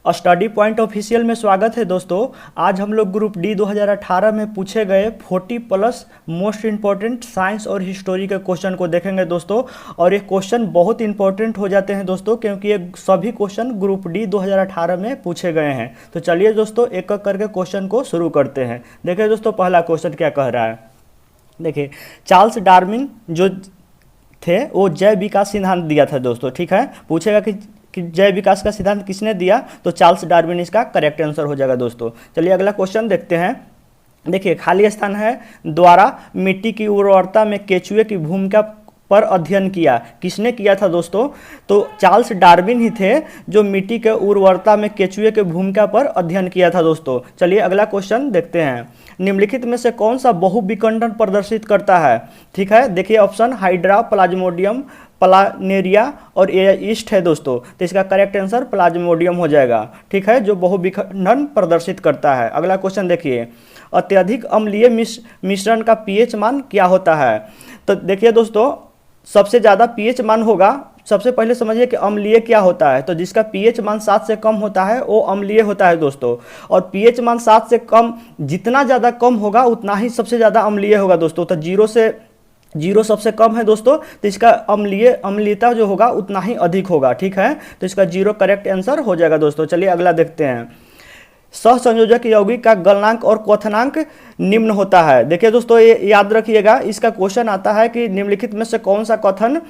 Study point official में स्वागत है दोस्तों। आज हम लोग ग्रुप डी 2018 में पूछे गए 40 प्लस मोस्ट इंपॉर्टेंट साइंस और हिस्टोरी के क्वेश्चन को देखेंगे दोस्तों। और ये क्वेश्चन बहुत इंपॉर्टेंट हो जाते हैं दोस्तों, क्योंकि ये सभी क्वेश्चन ग्रुप डी 2018 में पूछे गए हैं। तो चलिए दोस्तों एक एक करके क्वेश्चन को शुरू करते हैं। देखिए दोस्तों पहला क्वेश्चन क्या कह रहा है। देखिए चार्ल्स डार्विन जो थे वो जैव विकास सिद्धांत दिया था दोस्तों। ठीक है, पूछेगा कि जैव विकास का सिद्धांत किसने दिया, तो चार्ल्स डार्विन इसका करेक्ट आंसर हो जाएगा दोस्तों। चलिए अगला क्वेश्चन देखते हैं। देखिए खाली स्थान है द्वारा मिट्टी की उर्वरता में केचुए की भूमिका पर अध्ययन किया, किसने किया था दोस्तों, तो चार्ल्स डार्विन ही थे जो मिट्टी के उर्वरता में केचुए के भूमिका पर अध्ययन किया था दोस्तों। चलिए अगला क्वेश्चन देखते हैं। निम्नलिखित में से कौन सा बहुविखंडन प्रदर्शित करता है। ठीक है, देखिए ऑप्शन हाइड्रा, प्लाज्मोडियम, प्लानेरिया और ईस्ट है दोस्तों। तो इसका करेक्ट आंसर प्लाज्मोडियम हो जाएगा। ठीक है, जो बहुविखंडन प्रदर्शित करता है। अगला क्वेश्चन देखिए, अत्यधिक अम्लीय मिश्रण का पीएच मान क्या होता है। तो देखिए दोस्तों सबसे ज़्यादा पीएच मान होगा, सबसे पहले समझिए कि अम्लीय क्या होता है। तो जिसका पीएच मान 7 से कम होता है वो अम्लीय होता है दोस्तों। और पीएच मान 7 से कम जितना ज़्यादा कम होगा उतना ही सबसे ज़्यादा अम्लीय होगा दोस्तों। तो जीरो सबसे कम है दोस्तों, तो इसका अम्लीयता जो होगा उतना ही अधिक होगा। ठीक है, तो इसका जीरो करेक्ट आंसर हो जाएगा दोस्तों। चलिए अगला देखते हैं। सहसंयोजक यौगिक का गलनांक और क्वथनांक निम्न होता है। देखिए दोस्तों ये याद रखिएगा, इसका क्वेश्चन आता है कि निम्नलिखित में से कौन सा कथन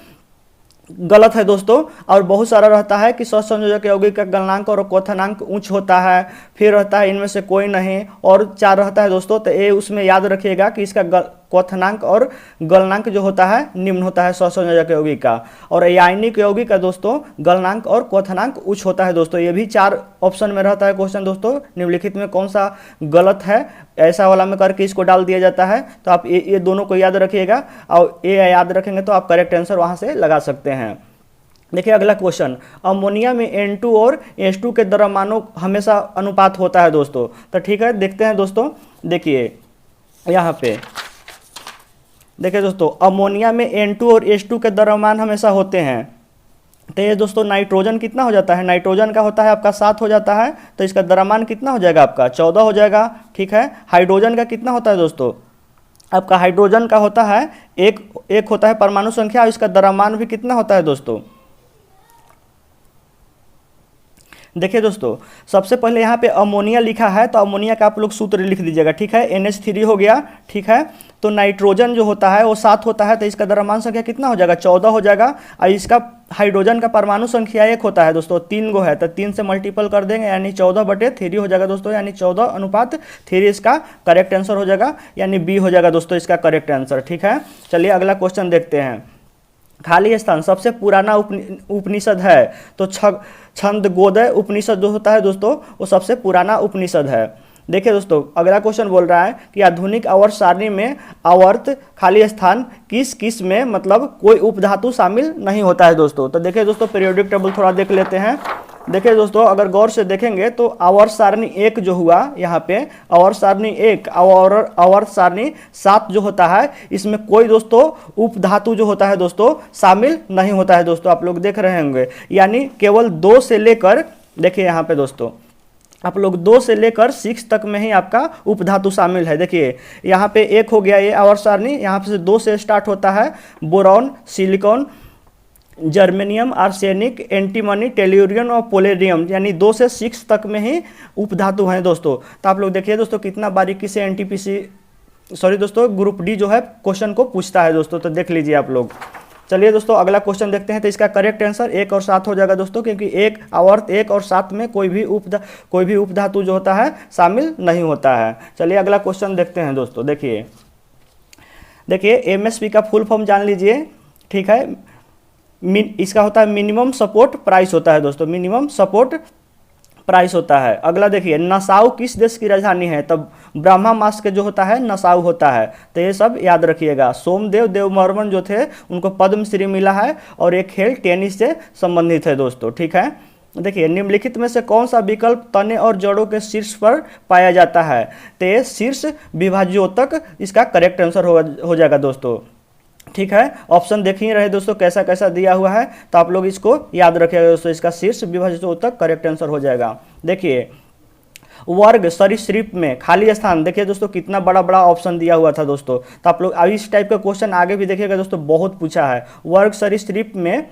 गलत है दोस्तों। और बहुत सारा रहता है कि सहसंयोजक यौगिक का गलनांक और क्वथनांक उच्च होता है, फिर रहता है इनमें से कोई नहीं, और 4 रहता है दोस्तों। तो ये उसमें याद रखिएगा कि इसका क्वथनांक और गलनांक जो होता है निम्न होता है सहसंयोजक यौगिक का। और आयनिक यौगिक का दोस्तों गलनांक और क्वथनांक उच्च होता है दोस्तों। ये भी 4 ऑप्शन में रहता है क्वेश्चन दोस्तों। निम्नलिखित में कौन सा गलत है, ऐसा वाला में करके इसको डाल दिया जाता है। तो आप ये दोनों को याद रखिएगा, और ये याद रखेंगे तो आप करेक्ट आंसर वहाँ से लगा सकते हैं। देखिए अगला क्वेश्चन, अमोनिया में N2 और H2 के द्रव्यमानों हमेशा अनुपात होता है दोस्तों। तो ठीक है देखते हैं दोस्तों। देखिए यहाँ पे देखिए दोस्तों अमोनिया में N2 और H2 के द्रव्यमान हमेशा होते हैं। तो ये दोस्तों नाइट्रोजन कितना हो जाता है, नाइट्रोजन का होता है आपका 7 हो जाता है। तो इसका द्रव्यमान कितना हो जाएगा आपका 14 हो जाएगा। ठीक है, हाइड्रोजन का कितना होता है दोस्तों, आपका हाइड्रोजन का होता है एक होता है परमाणु संख्या, और इसका द्रव्यमान भी कितना होता है दोस्तों। देखिए दोस्तों सबसे पहले यहाँ पे अमोनिया लिखा है, तो अमोनिया का आप लोग सूत्र लिख दीजिएगा। ठीक है, NH3 हो गया। ठीक है, तो नाइट्रोजन जो होता है वो 7 होता है, तो इसका द्रव्यमान संख्या कितना हो जाएगा 14 हो जाएगा। और इसका हाइड्रोजन का परमाणु संख्या 1 होता है दोस्तों, 3 गो है, तो 3 से मल्टीपल कर देंगे यानी 14/3 हो जाएगा दोस्तों, यानी 14:3 इसका करेक्ट आंसर हो जाएगा, यानी बी हो जाएगा दोस्तों इसका करेक्ट आंसर। ठीक है, चलिए अगला क्वेश्चन देखते हैं। खाली स्थान सबसे पुराना उपनिषद है, तो छंदोग्योदय उपनिषद जो होता है दोस्तों वो सबसे पुराना उपनिषद है। देखिए दोस्तों अगला क्वेश्चन बोल रहा है कि आधुनिक आवर्त सारणी में आवर्त खाली स्थान किस में मतलब कोई उपधातु शामिल नहीं होता है दोस्तों। तो देखिए दोस्तों पीरियोडिक टेबल थोड़ा देख लेते हैं। देखिए दोस्तों अगर गौर से देखेंगे तो आवर्त सारणी 1 जो हुआ यहाँ पे, आवर्त सारणी 1 और आवर्त सारणी 7 जो होता है, इसमें कोई दोस्तों उपधातु जो होता है दोस्तों शामिल नहीं होता है दोस्तों। आप लोग देख रहे होंगे, यानी केवल 2 से लेकर, देखिए यहाँ पे दोस्तों आप लोग 2 से लेकर 6 तक में ही आपका उपधातु शामिल है। देखिए यहाँ पे 1 हो गया ये आवर्त सारणी, यहाँ पे 2 से स्टार्ट होता है, boron, silicon, germanium, arsenic, antimony, tellurium और पोलेरियम, यानी 2 से 6 तक में ही उपधातु हैं दोस्तों। तो आप लोग देखिए दोस्तों कितना बारीकी से दोस्तों ग्रुप डी जो है क्वेश्चन को पूछता है दोस्तों। तो देख लीजिए आप लोग। चलिए दोस्तों अगला क्वेश्चन देखते हैं। तो इसका करेक्ट आंसर 1 और 7 हो जाएगा दोस्तों, क्योंकि आवर्त 1 और 7 में कोई भी उपधातु जो होता है शामिल नहीं होता है। चलिए अगला क्वेश्चन देखते हैं दोस्तों। देखिए MSP का फुल फॉर्म जान लीजिए। ठीक है, इसका होता है मिनिमम सपोर्ट प्राइस होता है दोस्तों, मिनिमम सपोर्ट प्राइस होता है। अगला देखिए नसाउ किस देश की राजधानी है, तब ब्रह्मा मास के जो होता है नसाउ होता है। तो ये सब याद रखिएगा। सोमदेव देववर्मन जो थे उनको पद्मश्री मिला है, और एक खेल टेनिस से संबंधित है दोस्तों। ठीक है, देखिए निम्नलिखित में से कौन सा विकल्प तने और जड़ों के शीर्ष पर पाया जाता है। तो ये शीर्ष विभाज्योतक इसका करेक्ट आंसर हो जाएगा दोस्तों। ठीक है, ऑप्शन देख ही रहे दोस्तों कैसा कैसा दिया हुआ है, तो आप लोग इसको याद रखिएगा दोस्तों। इसका शीर्ष विभाजित उत्तर करेक्ट आंसर हो जाएगा। देखिए वर्ग सरीसृप में खाली स्थान, देखिए दोस्तों कितना बड़ा बड़ा ऑप्शन दिया हुआ था दोस्तों। तो आप लोग अभी इस टाइप का क्वेश्चन आगे भी देखिएगा दोस्तों, बहुत पूछा है। वर्ग सरीसृप में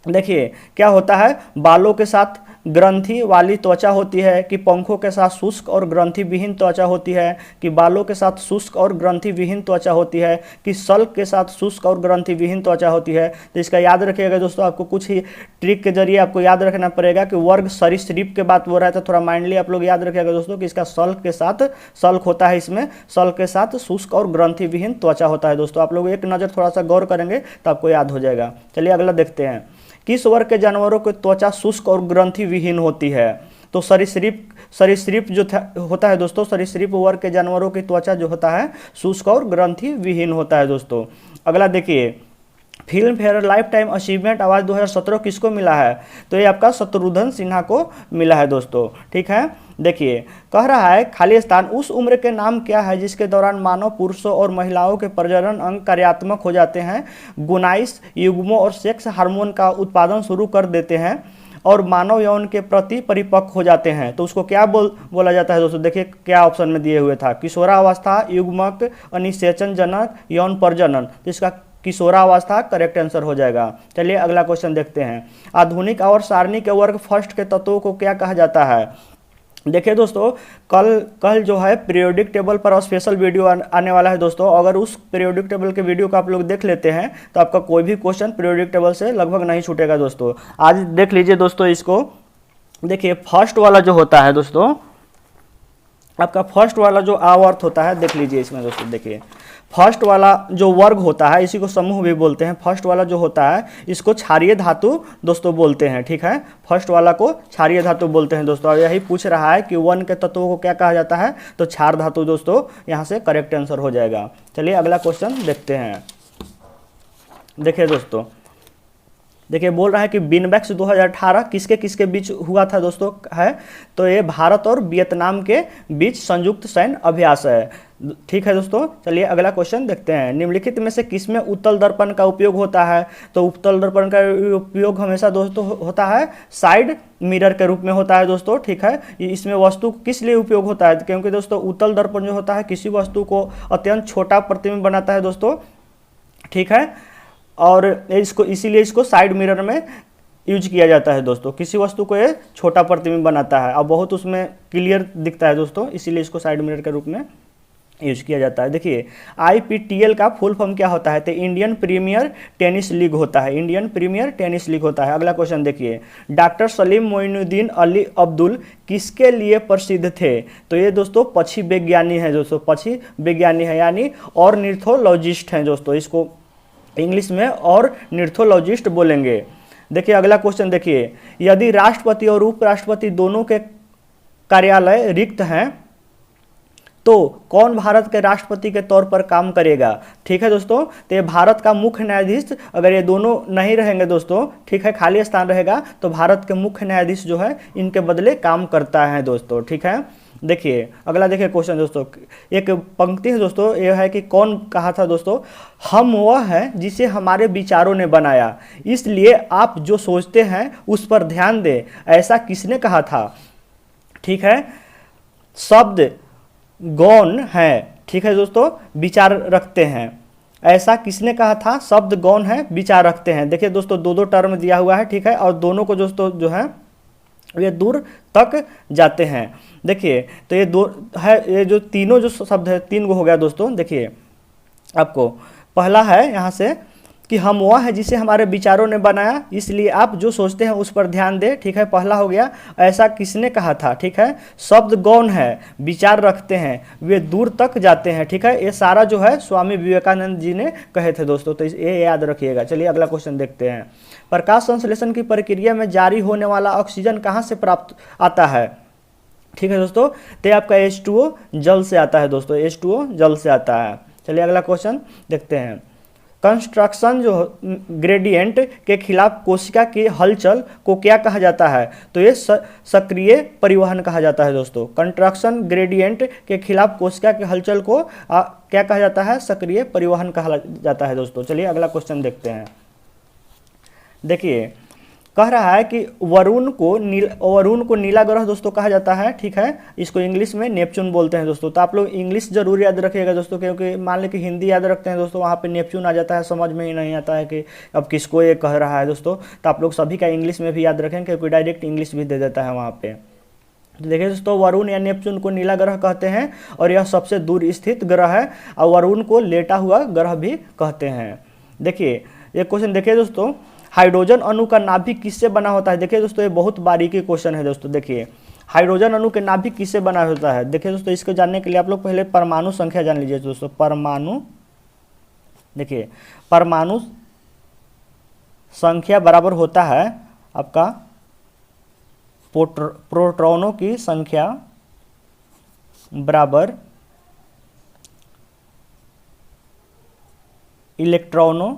देखिए क्या होता है, बालों के साथ ग्रंथि वाली त्वचा होती है, कि पंखों के साथ शुष्क और ग्रंथि विहीन त्वचा होती है, कि बालों के साथ शुष्क और ग्रंथि विहीन त्वचा होती है, कि सल्क के साथ शुष्क और ग्रंथि विहीन त्वचा होती है। तो इसका याद रखिएगा दोस्तों, आपको कुछ ही ट्रिक के जरिए आपको याद रखना पड़ेगा कि वर्ग सरीसृप के बात हो रहा है, तो थोड़ा माइंडली आप लोग याद रखिएगा दोस्तों कि इसका सल्क के साथ, सल्क होता है इसमें, सल्क के साथ शुष्क और ग्रंथि विहीन त्वचा होता है दोस्तों। आप लोग एक नज़र थोड़ा सा गौर करेंगे तो आपको याद हो जाएगा। चलिए अगला देखते हैं, किस वर्ग के जानवरों की त्वचा शुष्क और ग्रंथि विहीन होती है? तो सरीसृप जो होता है दोस्तों, सरीसृप वर्ग के जानवरों की त्वचा जो होता है शुष्क और ग्रंथि विहीन होता है दोस्तों। अगला देखिए, film fair life time achievement award 2017 किसको मिला है? तो ये आपका शत्रुघ्न सिन्हा को मिला है दोस्तों। ठीक है, देखिए कह रहा है खाली स्थान उस उम्र के नाम क्या है जिसके दौरान मानव पुरुषों और महिलाओं के प्रजनन अंग कार्यात्मक हो जाते हैं, गुनाइस युग्मों और सेक्स हार्मोन का उत्पादन शुरू कर देते हैं और मानव यौन के प्रति परिपक्व हो जाते हैं। तो उसको क्या बोला जाता है दोस्तों? देखिए क्या ऑप्शन में दिए हुए था, किशोरावस्था, युग्मक, अनिषेचन जनक, यौन प्रजनन। तो इसका किशोरावस्था करेक्ट आंसर हो जाएगा। चलिए अगला क्वेश्चन देखते हैं, आधुनिक और सारणी के वर्ग फर्स्ट के तत्वों को क्या कहा जाता है? देखिए दोस्तों कल जो है पीरियोडिक टेबल पर स्पेशल वीडियो आने वाला है दोस्तों। अगर उस पीरियोडिक टेबल के वीडियो को आप लोग देख लेते हैं तो आपका कोई भी क्वेश्चन पीरियोडिक टेबल से लगभग नहीं छूटेगा दोस्तों। आज देख लीजिए दोस्तों इसको। देखिए फर्स्ट वाला जो होता है दोस्तों, आपका फर्स्ट वाला जो आवर्त होता है, देख लीजिए इसमें दोस्तों। देखिए फर्स्ट वाला जो वर्ग होता है, इसी को समूह भी बोलते हैं। फर्स्ट वाला जो होता है इसको क्षारीय धातु दोस्तों बोलते हैं। ठीक है, फर्स्ट वाला को क्षारीय धातु बोलते हैं दोस्तों। और यही पूछ रहा है कि वन के तत्वों को क्या कहा जाता है, तो क्षार धातु दोस्तों यहाँ से करेक्ट आंसर हो जाएगा। चलिए अगला क्वेश्चन देखते हैं। देखिए दोस्तों, देखिए बोल रहा है कि बिनबैक्स 2018 किसके किसके बीच हुआ था दोस्तों है? तो ये भारत और वियतनाम के बीच संयुक्त सैन्य अभ्यास है। ठीक है दोस्तों, चलिए अगला क्वेश्चन देखते हैं, निम्नलिखित में से किसमें उत्तल दर्पण का उपयोग होता है? तो उत्तल दर्पण का उपयोग हमेशा दोस्तों होता है साइड मिरर के रूप में होता है दोस्तों। ठीक है, इसमें वस्तु किस लिए उपयोग होता है? क्योंकि दोस्तों उत्तल दर्पण जो होता है किसी वस्तु को अत्यंत छोटा प्रतिबिंब बनाता है दोस्तों। ठीक है, और इसको इसीलिए इसको साइड मिरर में यूज किया जाता है दोस्तों। किसी वस्तु को ये छोटा प्रतिबिंब बनाता है और बहुत उसमें क्लियर दिखता है दोस्तों, इसीलिए इसको साइड मिरर के रूप में यूज किया जाता है। देखिए IPTL का फुल फॉर्म क्या होता है? तो इंडियन प्रीमियर टेनिस लीग होता है। इंडियन प्रीमियर टेनिस लीग होता है। अगला क्वेश्चन देखिए, डॉक्टर सलीम मोइनुद्दीन अली अब्दुल किसके लिए प्रसिद्ध थे? तो ये दोस्तों पक्षी विज्ञानी है दोस्तों, पक्षी विज्ञानी है, यानी ऑर्निथोलॉजिस्ट हैं दोस्तों। इसको इंग्लिश में और निर्थोलॉजिस्ट बोलेंगे। देखिए अगला क्वेश्चन देखिए, यदि राष्ट्रपति और उपराष्ट्रपति दोनों के कार्यालय रिक्त हैं तो कौन भारत के राष्ट्रपति के तौर पर काम करेगा? ठीक है दोस्तों, तो ये भारत का मुख्य न्यायाधीश, अगर ये दोनों नहीं रहेंगे दोस्तों, ठीक है, खाली स्थान रहेगा, तो भारत के मुख्य न्यायाधीश जो है इनके बदले काम करता है दोस्तों। ठीक है, देखिए अगला देखिए क्वेश्चन दोस्तों, एक पंक्ति है दोस्तों, यह है कि कौन कहा था दोस्तों, हम वह है जिसे हमारे विचारों ने बनाया, इसलिए आप जो सोचते हैं उस पर ध्यान दें, ऐसा किसने कहा था? ठीक है, शब्द गौण है। ठीक है दोस्तों, विचार रखते हैं, ऐसा किसने कहा था? शब्द गौण है, विचार रखते हैं। देखिए दोस्तों दो टर्म दिया हुआ है। ठीक है, और दोनों को दोस्तों जो है ये दूर तक जाते हैं। देखिए तो ये दो है, ये जो तीनों जो शब्द है, तीन गो हो गया दोस्तों। देखिए आपको पहला है यहाँ से कि हम वह है जिसे हमारे विचारों ने बनाया, इसलिए आप जो सोचते हैं उस पर ध्यान दें। ठीक है, पहला हो गया। ऐसा किसने कहा था? ठीक है, शब्द गौण है, विचार रखते हैं, वे दूर तक जाते हैं। ठीक है, ये सारा जो है स्वामी विवेकानंद जी ने कहे थे दोस्तों, तो ये याद रखिएगा। चलिए अगला क्वेश्चन देखते हैं, प्रकाश संश्लेषण की प्रक्रिया में जारी होने वाला ऑक्सीजन कहाँ से प्राप्त आता है? ठीक है दोस्तों, तो आपका H2O जल से आता है दोस्तों, H2O जल से आता है। चलिए अगला क्वेश्चन देखते हैं, कंस्ट्रक्शन जो ग्रेडियंट के खिलाफ कोशिका की हलचल को क्या कहा जाता है? तो ये सक्रिय परिवहन कहा जाता है दोस्तों। कंस्ट्रक्शन ग्रेडियंट के खिलाफ कोशिका की हलचल को क्या कहा जाता है, सक्रिय परिवहन कहा जाता है दोस्तों। चलिए अगला क्वेश्चन देखते हैं। देखिए कह रहा है कि वरुण को नीला ग्रह दोस्तों कहा जाता है, ठीक है। इसको इंग्लिश में नेपच्यून बोलते हैं दोस्तों। तो आप लोग इंग्लिश जरूर याद रखिएगा दोस्तों, क्योंकि मान लें कि हिंदी याद रखते हैं दोस्तों, वहाँ पे नेपच्यून आ जाता है, समझ में ही नहीं आता है कि अब किसको ये कह रहा है दोस्तों। तो आप लोग सभी का इंग्लिश में भी याद रखें, क्योंकि डायरेक्ट इंग्लिश भी दे देता है वहाँ पे। तो देखिए दोस्तों, वरुण या नेपच्यून को नीला ग्रह कहते हैं और यह सबसे दूर स्थित ग्रह है, और वरुण को लेटा हुआ ग्रह भी कहते हैं। देखिए ये क्वेश्चन देखिए दोस्तों, हाइड्रोजन अणु का नाभिक किससे बना होता है। देखिए दोस्तों, ये बहुत बारीकी क्वेश्चन है दोस्तों। देखिए हाइड्रोजन अणु के नाभिक किससे बना होता है। देखिए दोस्तों, इसको जानने के लिए आप लोग पहले परमाणु संख्या जान लीजिए दोस्तों। परमाणु, देखिए परमाणु संख्या बराबर होता है आपका प्रोटॉनों की संख्या बराबर इलेक्ट्रॉनों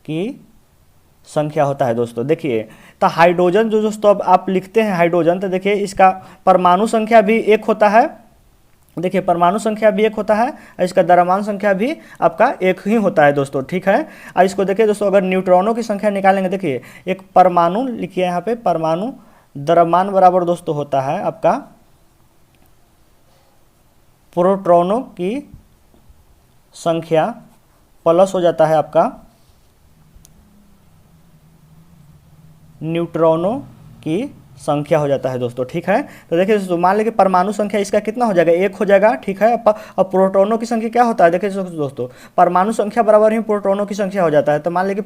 की संख्या होता है दोस्तों। देखिए तो हाइड्रोजन जो दोस्तों अब आप लिखते हैं हाइड्रोजन, तो देखिए इसका परमाणु संख्या भी एक होता है। देखिए परमाणु संख्या भी एक होता है, और इसका द्रव्यमान संख्या भी आपका एक ही होता है दोस्तों, ठीक है। और इसको देखिए दोस्तों, अगर न्यूट्रॉनों की संख्या निकालेंगे, देखिए एक परमाणु लिखिए यहाँ पे, परमाणु द्रव्यमान बराबर दोस्तों होता है आपका प्रोटॉनों की संख्या प्लस हो जाता है आपका न्यूट्रॉनों की संख्या हो जाता है दोस्तों, ठीक है। तो देखिए दोस्तों, मान लीजिए परमाणु संख्या इसका कितना हो जाएगा, एक हो जाएगा, ठीक है। अब प्रोटॉनों की संख्या क्या होता है, देखिए दोस्तों परमाणु संख्या बराबर ही प्रोटॉनों की संख्या हो जाता है। तो मान लीजिए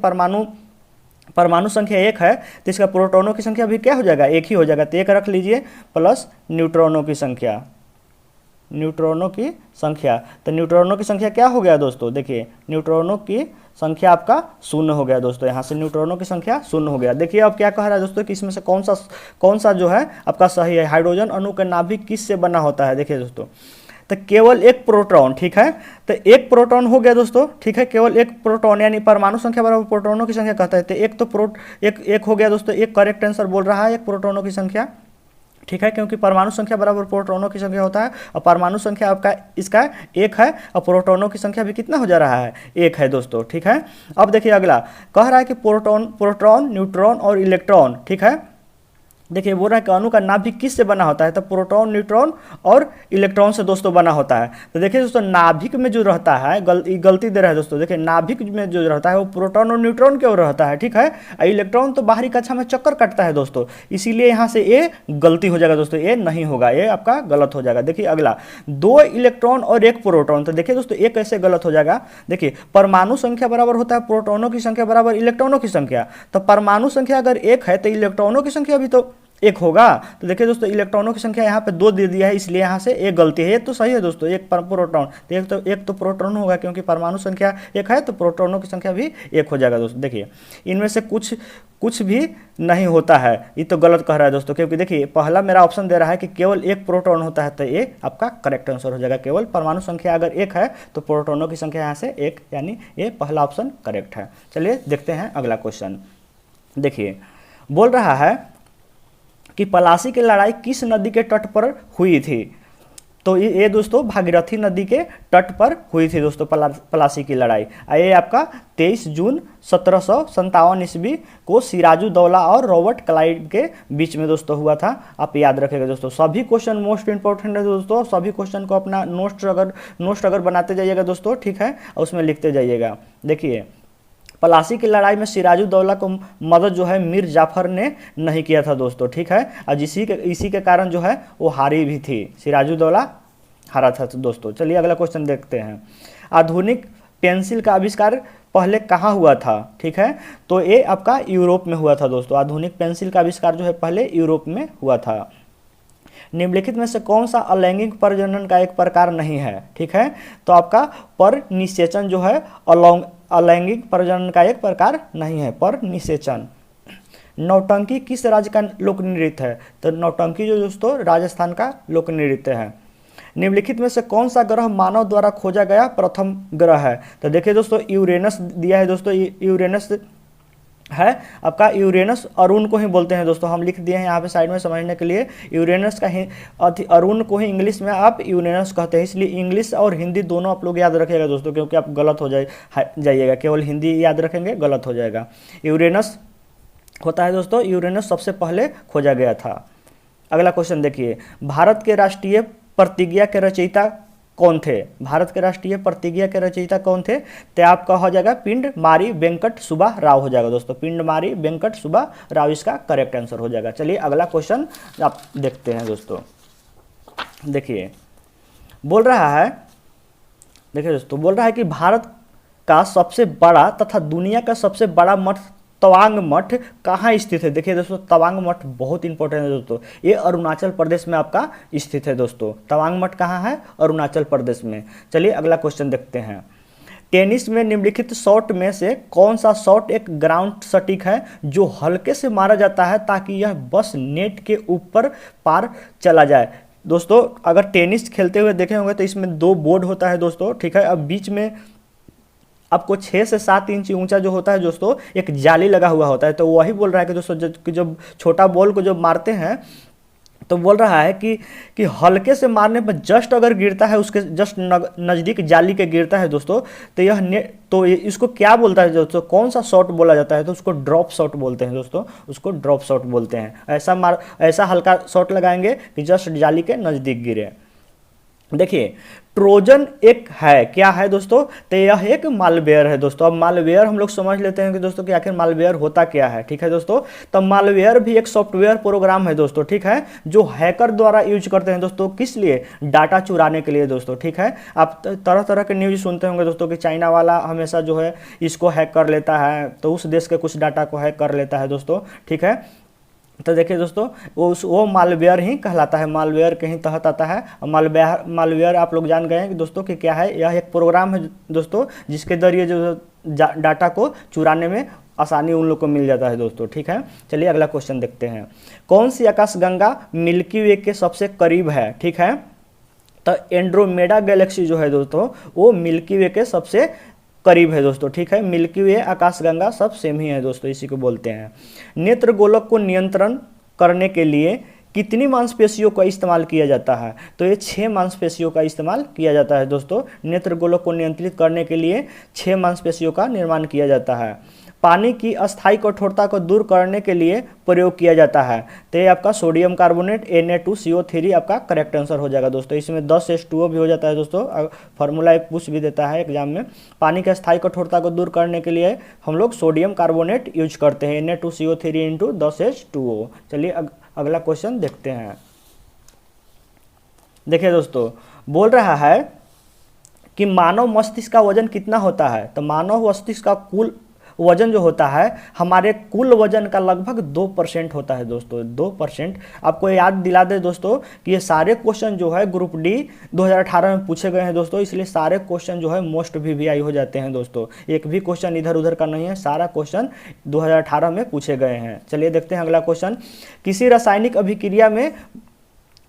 परमाणु संख्या एक है, तो इसका प्रोटॉनों की संख्या भी क्या हो जाएगा, एक ही हो जाएगा। तो एक रख लीजिए प्लस न्यूट्रॉनों की संख्या, न्यूट्रॉनों की संख्या। तो न्यूट्रॉनों की संख्या क्या हो गया दोस्तों, देखिए न्यूट्रॉनों की संख्या आपका शून्य हो गया दोस्तों। यहाँ से न्यूट्रॉनों की संख्या शून्य हो गया। देखिए अब क्या कह रहा है दोस्तों कि इसमें से कौन सा जो है आपका सही है। हाइड्रोजन अणु का नाभिक किससे बना होता है। देखिए दोस्तों, तो केवल एक प्रोटॉन, ठीक है। तो एक प्रोटॉन हो गया दोस्तों, ठीक है। केवल एक प्रोटॉन, यानी परमाणु संख्या बराबर प्रोटॉनों की संख्या कहता है। तो एक हो गया दोस्तों, एक करेक्ट आंसर बोल रहा है, एक प्रोटॉनों की संख्या, ठीक है। क्योंकि परमाणु संख्या बराबर प्रोटॉनों की संख्या होता है, और परमाणु संख्या आपका इसका एक है, और प्रोटॉनों की संख्या भी कितना हो जा रहा है, एक है दोस्तों, ठीक है। अब देखिए अगला कह रहा है कि प्रोटॉन, न्यूट्रॉन और इलेक्ट्रॉन, ठीक है। देखिए बोल रहा है कि अणु का नाभिक किससे बना होता है, तो प्रोटॉन, न्यूट्रॉन और इलेक्ट्रॉन से दोस्तों बना होता है। तो देखिए दोस्तों, नाभिक में जो रहता है, गलती दे रहा है दोस्तों। देखिए नाभिक में जो रहता है वो प्रोटॉन और न्यूट्रॉन क्यों रहता है, ठीक है। इलेक्ट्रॉन तो बाहरी कक्षा में चक्कर काटता है दोस्तों, इसीलिए यहाँ से ये गलती हो जाएगा दोस्तों, ये नहीं होगा, ये आपका गलत हो जाएगा। देखिए अगला, 2 इलेक्ट्रॉन और 1 प्रोटॉन। तो देखिए दोस्तों, एक कैसे गलत हो जाएगा। देखिए परमाणु संख्या बराबर होता है प्रोटॉनों की संख्या बराबर इलेक्ट्रॉनों की संख्या। तो परमाणु संख्या अगर एक है, तो इलेक्ट्रॉनों की संख्या भी तो एक होगा। तो देखिए दोस्तों, इलेक्ट्रॉनों की संख्या यहाँ पे 2 दे दिया है, इसलिए यहाँ से एक गलती है। ये तो सही है दोस्तों, एक प्रोटॉन, तो एक तो प्रोटॉन होगा, क्योंकि परमाणु संख्या एक है, तो प्रोटॉनों की संख्या भी एक हो जाएगा दोस्तों। देखिए इनमें से कुछ भी नहीं होता है, ये तो गलत कह रहा है दोस्तों। क्योंकि देखिए पहला मेरा ऑप्शन दे रहा है कि केवल एक प्रोटॉन होता है, तो ये आपका करेक्ट आंसर हो जाएगा। केवल परमाणु संख्या अगर एक है, तो प्रोटॉनों की संख्या यहाँ से एक, यानी ये पहला ऑप्शन करेक्ट है। चलिए देखते हैं अगला क्वेश्चन। देखिए बोल रहा है कि पलासी की लड़ाई किस नदी के तट पर हुई थी। तो ये दोस्तों भागीरथी नदी के तट पर हुई थी दोस्तों पलासी की लड़ाई। ये आपका 23 जून 1757 ईस्वी को सिराजुद्दौला और रॉबर्ट क्लाइव के बीच में दोस्तों हुआ था। आप याद रखेगा दोस्तों, सभी क्वेश्चन मोस्ट इंपॉर्टेंट है दोस्तों। सभी क्वेश्चन को अपना नोट्स अगर बनाते जाइएगा दोस्तों, ठीक है, और उसमें लिखते जाइएगा। देखिए पलासी की लड़ाई में सिराजुद्दौला को मदद जो है मीर जाफर ने नहीं किया था दोस्तों, ठीक है। और इसी के कारण जो है वो हारी भी थी, सिराजुद्दौला हारा था दोस्तों। चलिए अगला क्वेश्चन देखते हैं। आधुनिक पेंसिल का आविष्कार पहले कहाँ हुआ था, ठीक है। तो ये आपका यूरोप में हुआ था दोस्तों। आधुनिक पेंसिल का आविष्कार जो है पहले यूरोप में हुआ था। निम्नलिखित में से कौन सा अलैंगिक प्रजनन का एक प्रकार नहीं है, ठीक है। तो आपका पर निषेचन जो है अलैंगिक प्रजनन का एक प्रकार नहीं है, पर निषेचन। नौटंकी किस राज्य का लोक नृत्य है। तो नौटंकी जो दोस्तों राजस्थान का लोक नृत्य है। निम्नलिखित में से कौन सा ग्रह मानव द्वारा खोजा गया प्रथम ग्रह है। तो देखिए दोस्तों, यूरेनस दिया है दोस्तों। यूरेनस है आपका यूरेनस। अरुण को ही बोलते हैं दोस्तों, हम लिख दिए हैं यहाँ पे साइड में समझने के लिए। यूरेनस का ही अरुण को ही इंग्लिश में आप यूरेनस कहते हैं, इसलिए इंग्लिश और हिंदी दोनों आप लोग याद रखिएगा दोस्तों, क्योंकि आप गलत हो जाइएगा, केवल हिंदी याद रखेंगे गलत हो जाएगा। यूरेनस होता है दोस्तों, यूरेनस सबसे पहले खोजा गया था। अगला क्वेश्चन देखिए, भारत के राष्ट्रीय प्रतिज्ञा के रचयिता कौन थे? भारत के राष्ट्रीय प्रतिज्ञा के रचयिता कौन थे? तो आपका हो जाएगा पिंड मारी वेंकट सुब्बा राव हो जाएगा दोस्तों, पिंड मारी वेंकट सुब्बा राव इसका करेक्ट आंसर हो जाएगा। चलिए अगला क्वेश्चन आप देखते हैं दोस्तों। देखिए बोल रहा है, देखिए दोस्तों बोल रहा है कि भारत का सबसे बड़ा तथा दुनिया का सबसे बड़ा मठ तवांग मठ कहाँ स्थित है? देखिए दोस्तों तवांग मठ बहुत इंपॉर्टेंट है दोस्तों, ये अरुणाचल प्रदेश में आपका स्थित है दोस्तों। तवांग मठ कहाँ है? अरुणाचल प्रदेश में। चलिए अगला क्वेश्चन देखते हैं। टेनिस में निम्नलिखित शॉट में से कौन सा शॉट एक ग्राउंड सटीक है जो हल्के से मारा जाता है ताकि यह बस नेट के ऊपर पार चला जाए? दोस्तों अगर टेनिस खेलते हुए देखे होंगे तो इसमें 2 बोर्ड होता है दोस्तों, ठीक है। अब बीच में आपको 6 से 7 इंच ऊंचा जो होता है दोस्तों एक जाली लगा हुआ होता है, तो वही बोल रहा है कि दोस्तों जब छोटा बॉल को जब मारते हैं तो बोल रहा है कि हल्के से मारने पर जस्ट अगर गिरता है उसके जस्ट नज़दीक जाली के गिरता है दोस्तों, तो इसको क्या बोलता है दोस्तों? कौन सा शॉट बोला जाता है? तो उसको ड्रॉप शॉट बोलते हैं दोस्तों, उसको ड्रॉप शॉट बोलते हैं। ऐसा हल्का शॉट लगाएंगे कि जस्ट जाली के नज़दीक गिरे। देखिए ट्रोजन एक है, क्या है दोस्तों? तो यह एक मालवेयर है दोस्तों। अब मालवेयर हम लोग समझ लेते हैं कि दोस्तों कि आखिर मालवेयर होता क्या है, ठीक है दोस्तों। तो मालवेयर भी एक सॉफ्टवेयर प्रोग्राम है दोस्तों, ठीक है, जो हैकर द्वारा यूज करते हैं दोस्तों। किस लिए? डाटा चुराने के लिए दोस्तों, ठीक है। आप तरह तरह के न्यूज सुनते होंगे दोस्तों कि चाइना वाला हमेशा जो है इसको हैक कर लेता है, तो उस देश के कुछ डाटा को हैक कर लेता है दोस्तों, ठीक है। तो देखिए दोस्तों वो मालवेयर ही कहलाता है, मालवेयर के ही तहत आता है। मालवेयर आप लोग जान गए हैं कि दोस्तों कि क्या है, यह एक प्रोग्राम है दोस्तों जिसके जरिए जो डाटा को चुराने में आसानी उन लोग को मिल जाता है दोस्तों, ठीक है। चलिए अगला क्वेश्चन देखते हैं। कौन सी आकाशगंगा मिल्की वे के सबसे करीब है? ठीक है, तो एंड्रोमेडा गैलेक्सी जो है दोस्तों वो मिल्की वे के सबसे करीब है दोस्तों, ठीक है। मिल्की वे आकाशगंगा सब सेम ही है दोस्तों, इसी को बोलते हैं। नेत्र गोलक को नियंत्रण करने के लिए कितनी मांसपेशियों का इस्तेमाल किया जाता है? तो ये 6 मांसपेशियों का इस्तेमाल किया जाता है दोस्तों। नेत्र गोलक को नियंत्रित करने के लिए 6 मांसपेशियों का निर्माण किया जाता है। पानी की अस्थायी कठोरता को दूर करने के लिए प्रयोग किया जाता है, तो ये आपका सोडियम कार्बोनेट Na2CO3 आपका करेक्ट आंसर हो जाएगा दोस्तों। इसमें 10H2O भी हो जाता है दोस्तों, फार्मूला एक पूछ भी देता है एग्जाम में। पानी की अस्थायी कठोरता को दूर करने के लिए हम लोग सोडियम कार्बोनेट यूज करते हैं, Na2CO3 इंटू 10H2O। चलिए अगला क्वेश्चन देखते हैं। देखिए दोस्तों बोल रहा है कि मानव मस्तिष्क का वजन कितना होता है? तो मानव मस्तिष्क का कुल वजन जो होता है हमारे कुल वजन का लगभग 2% होता है दोस्तों, 2%। आपको याद दिला दे दोस्तों कि ये सारे क्वेश्चन जो है ग्रुप डी 2018 में पूछे गए हैं दोस्तों, इसलिए सारे क्वेश्चन जो है मोस्ट VVI हो जाते हैं दोस्तों। एक भी क्वेश्चन इधर उधर का नहीं है, सारा क्वेश्चन 2018 में पूछे गए हैं। चलिए देखते हैं अगला क्वेश्चन। किसी रासायनिक अभिक्रिया में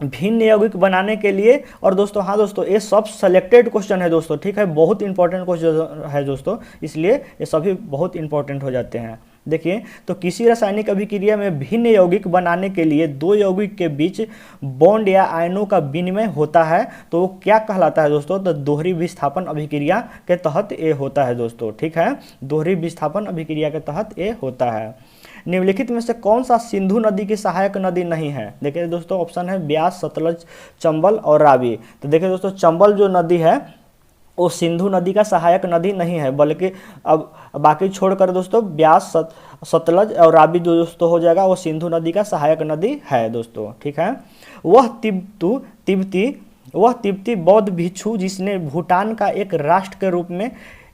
भिन्न यौगिक बनाने के लिए, और दोस्तों हाँ दोस्तों ये सब सेलेक्टेड क्वेश्चन है दोस्तों, ठीक है, बहुत इंपॉर्टेंट क्वेश्चन है दोस्तों, इसलिए ये सभी बहुत इंपॉर्टेंट हो जाते हैं। देखिए तो किसी रासायनिक अभिक्रिया में भिन्न यौगिक बनाने के लिए 2 यौगिक के बीच बॉन्ड या आयनों का विनिमय होता है, तो वो क्या कहलाता है दोस्तों? तो दोहरी विस्थापन अभिक्रिया के तहत ये होता है दोस्तों, ठीक है, दोहरी विस्थापन अभिक्रिया के तहत ये होता है। निम्नलिखित में से कौन सा सिंधु नदी की सहायक नदी नहीं है? देखिए दोस्तों ऑप्शन है ब्यास, सतलज, चंबल और रावी। तो देखिए दोस्तों चंबल जो नदी है वो सिंधु नदी का सहायक नदी नहीं है, बल्कि अब बाकी छोड़कर दोस्तों ब्यास, सतलज और रावी जो दोस्तों हो जाएगा वो सिंधु नदी का सहायक नदी है दोस्तों, ठीक है। वह तिब्बती बौद्ध भिक्षु जिसने भूटान का एक राष्ट्र के रूप में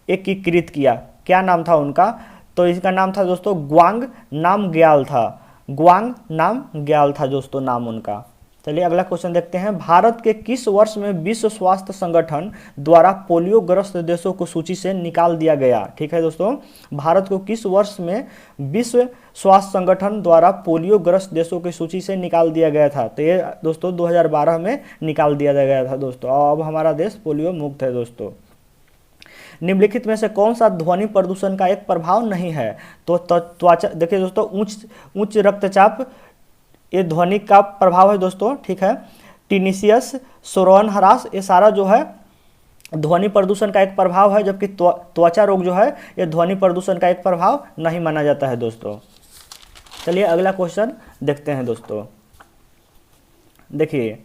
एकीकृत किया, क्या नाम था उनका? तो इसका नाम था दोस्तों ग्वांग नाम ग्याल था, ग्वांग नाम ग्याल था दोस्तों नाम उनका। चलिए अगला क्वेश्चन देखते हैं। भारत के किस वर्ष में विश्व स्वास्थ्य संगठन द्वारा पोलियो ग्रस्त देशों को सूची से निकाल दिया गया? ठीक है दोस्तों, भारत को किस वर्ष में विश्व स्वास्थ्य संगठन द्वारा पोलियो ग्रस्त देशों की सूची से निकाल दिया गया था? तो ये दोस्तों 2012 में निकाल दिया गया था दोस्तों। अब हमारा देश पोलियो मुक्त है दोस्तों। निम्नलिखित में से कौन सा ध्वनि प्रदूषण का एक प्रभाव नहीं है? तो त्वचा, देखिए दोस्तों, उच्च रक्तचाप ये ध्वनि का प्रभाव है दोस्तों, ठीक है। टिनिसियस, श्रवण ह्रास, ये सारा जो है ध्वनि प्रदूषण का एक प्रभाव है, जबकि त्वचा रोग जो है ये ध्वनि प्रदूषण का एक प्रभाव नहीं माना जाता है दोस्तों। चलिए अगला क्वेश्चन देखते हैं दोस्तों। देखिए,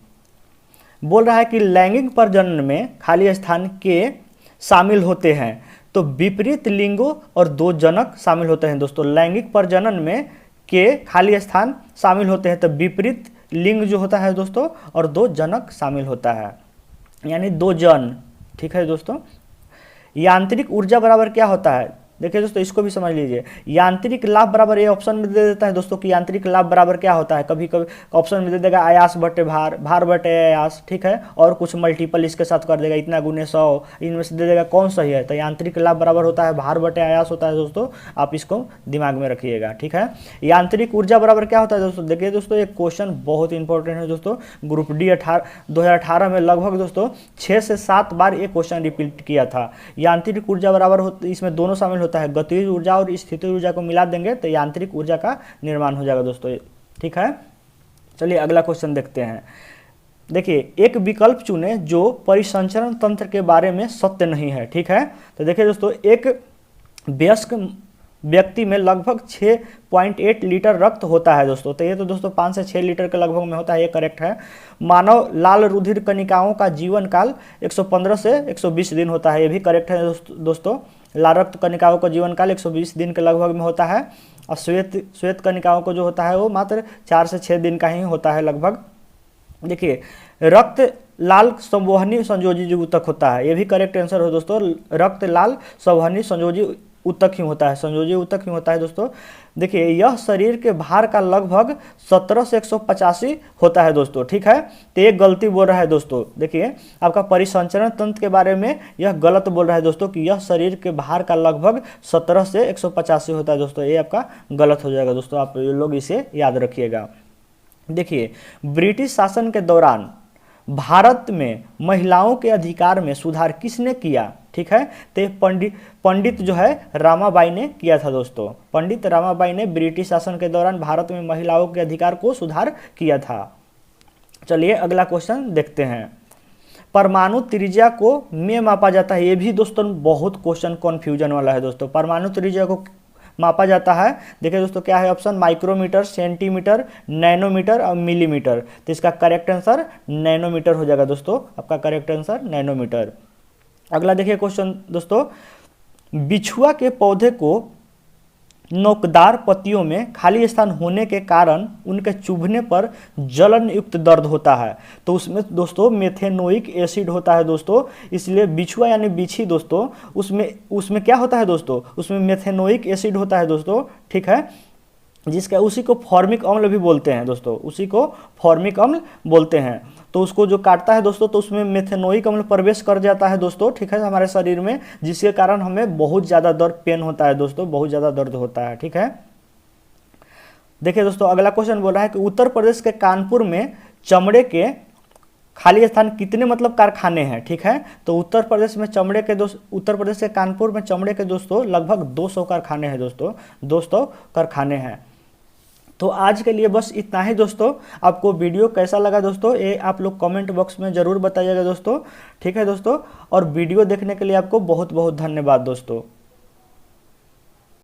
बोल रहा है कि लैंगिक प्रजनन में खाली स्थान के शामिल होते हैं, तो विपरीत लिंगों और दो जनक शामिल होते हैं दोस्तों। लैंगिक प्रजनन में के खाली स्थान शामिल होते हैं, तो विपरीत लिंग जो होता है दोस्तों और दो जनक शामिल होता है, यानी दो जन, ठीक है दोस्तों। यांत्रिक ऊर्जा बराबर क्या होता है? देखिए दोस्तों, इसको भी समझ लीजिए। यांत्रिक लाभ बराबर, ये ऑप्शन में दे देता है दोस्तों कि यांत्रिक लाभ बराबर क्या होता है। कभी कभी ऑप्शन में दे देगा आयास बटे भार, भार बटे आयास, ठीक है, और कुछ मल्टीपल इसके साथ कर देगा, इतना गुने 100, इनमें से दे देगा कौन सही है। तो यांत्रिक लाभ बराबर होता है भार बटे आयास होता है दोस्तों, आप इसको दिमाग में रखिएगा, ठीक है। यांत्रिक ऊर्जा बराबर क्या होता है दोस्तों? देखिए दोस्तों, ये क्वेश्चन बहुत इंपॉर्टेंट है दोस्तों। ग्रुप डी 2018 में लगभग दोस्तों 6 से 7 बार ये क्वेश्चन रिपीट किया था। यांत्रिक ऊर्जा बराबर इसमें दोनों शामिल होता है, गतिज ऊर्जा और स्थितिज ऊर्जा को मिला देंगे तो यांत्रिक ऊर्जा का निर्माण हो जाएगा दोस्तों, ठीक है। चलिए अगला क्वेश्चन देखते हैं। देखिए, एक विकल्प चुने जो परिसंचरण तंत्र के बारे में सत्य नहीं है, ठीक है। तो देखिए दोस्तों, एक वयस्क व्यक्ति में लगभग 6.8 लीटर रक्त होता है दोस्तों, तो ये तो दोस्तों 5 से 6 लीटर के लगभग में होता है, ये करेक्ट है। मानव लाल रुधिर कणिकाओं का जीवन काल 115 से 120 दिन होता है, ये भी करेक्ट है दोस्तों। लाल रक्त कणिकाओं का जीवन काल 120 दिन के लगभग में होता है, और श्वेत कणिकाओं को जो होता है वो मात्र 4 से 6 दिन का ही होता है लगभग। देखिए, रक्त लाल संवहनी संयोजी ऊतक होता है, ये भी करेक्ट आंसर हो दोस्तों। रक्त लाल संवहनी संयोजी ऊतक ही होता है, संयोजी ऊतक ही होता है दोस्तों। देखिए, यह शरीर के भार का लगभग 17 से 185 होता है दोस्तों, ठीक है। तो ये गलती बोल रहा है दोस्तों। देखिए, आपका परिसंचरण तंत्र के बारे में यह गलत बोल रहा है दोस्तों कि यह शरीर के भार का लगभग 17 से 185 होता है दोस्तों, ये आपका गलत हो जाएगा दोस्तों, आप लोग इसे याद रखिएगा। देखिए, ब्रिटिश शासन के दौरान भारत में महिलाओं के अधिकार में सुधार किसने किया? ठीक है, तो पंडित जो है रामाबाई ने किया था दोस्तों। पंडित रामाबाई ने ब्रिटिश शासन के दौरान भारत में महिलाओं के अधिकार को सुधार किया था। चलिए अगला क्वेश्चन देखते हैं। परमाणु त्रिज्या को में मापा जाता है, ये भी दोस्तों बहुत क्वेश्चन कन्फ्यूजन वाला है दोस्तों। परमाणु त्रिज्या को मापा जाता है, देखिए दोस्तों क्या है ऑप्शन, माइक्रोमीटर, सेंटीमीटर, नैनोमीटर और मिलीमीटर। तो इसका करेक्ट आंसर नैनोमीटर हो जाएगा दोस्तों, आपका करेक्ट आंसर नैनोमीटर। अगला देखिए क्वेश्चन दोस्तों, बिछुआ के पौधे को नोकदार पत्तियों में खाली स्थान होने के कारण उनके चुभने पर जलन युक्त दर्द होता है, तो उसमें दोस्तों मेथेनोइक एसिड होता है दोस्तों। इसलिए बिछुआ यानी बिछी दोस्तों, उसमें क्या होता है दोस्तों, उसमें मेथेनोइक एसिड होता है दोस्तों, ठीक है, जिसका उसी को फॉर्मिक अम्ल भी बोलते हैं दोस्तों, उसी को फॉर्मिक अम्ल बोलते हैं। तो उसको जो काटता है दोस्तों, तो उसमें मेथेनोइक अम्ल प्रवेश कर जाता है दोस्तों, ठीक है, हमारे शरीर में, जिसके कारण हमें बहुत ज़्यादा दर्द, पेन होता है दोस्तों, बहुत ज़्यादा दर्द होता है, ठीक है। देखिए दोस्तों अगला क्वेश्चन बोल रहा है कि उत्तर प्रदेश के कानपुर में चमड़े के खाली स्थान कितने मतलब कारखाने हैं, ठीक है। तो उत्तर प्रदेश के कानपुर में चमड़े के दोस्तों लगभग 200 कारखाने हैं दोस्तों, 200 कारखाने हैं। तो आज के लिए बस इतना ही दोस्तों। आपको वीडियो कैसा लगा दोस्तों, ये आप लोग कमेंट बॉक्स में ज़रूर बताइएगा दोस्तों, ठीक है दोस्तों। और वीडियो देखने के लिए आपको बहुत बहुत धन्यवाद दोस्तों।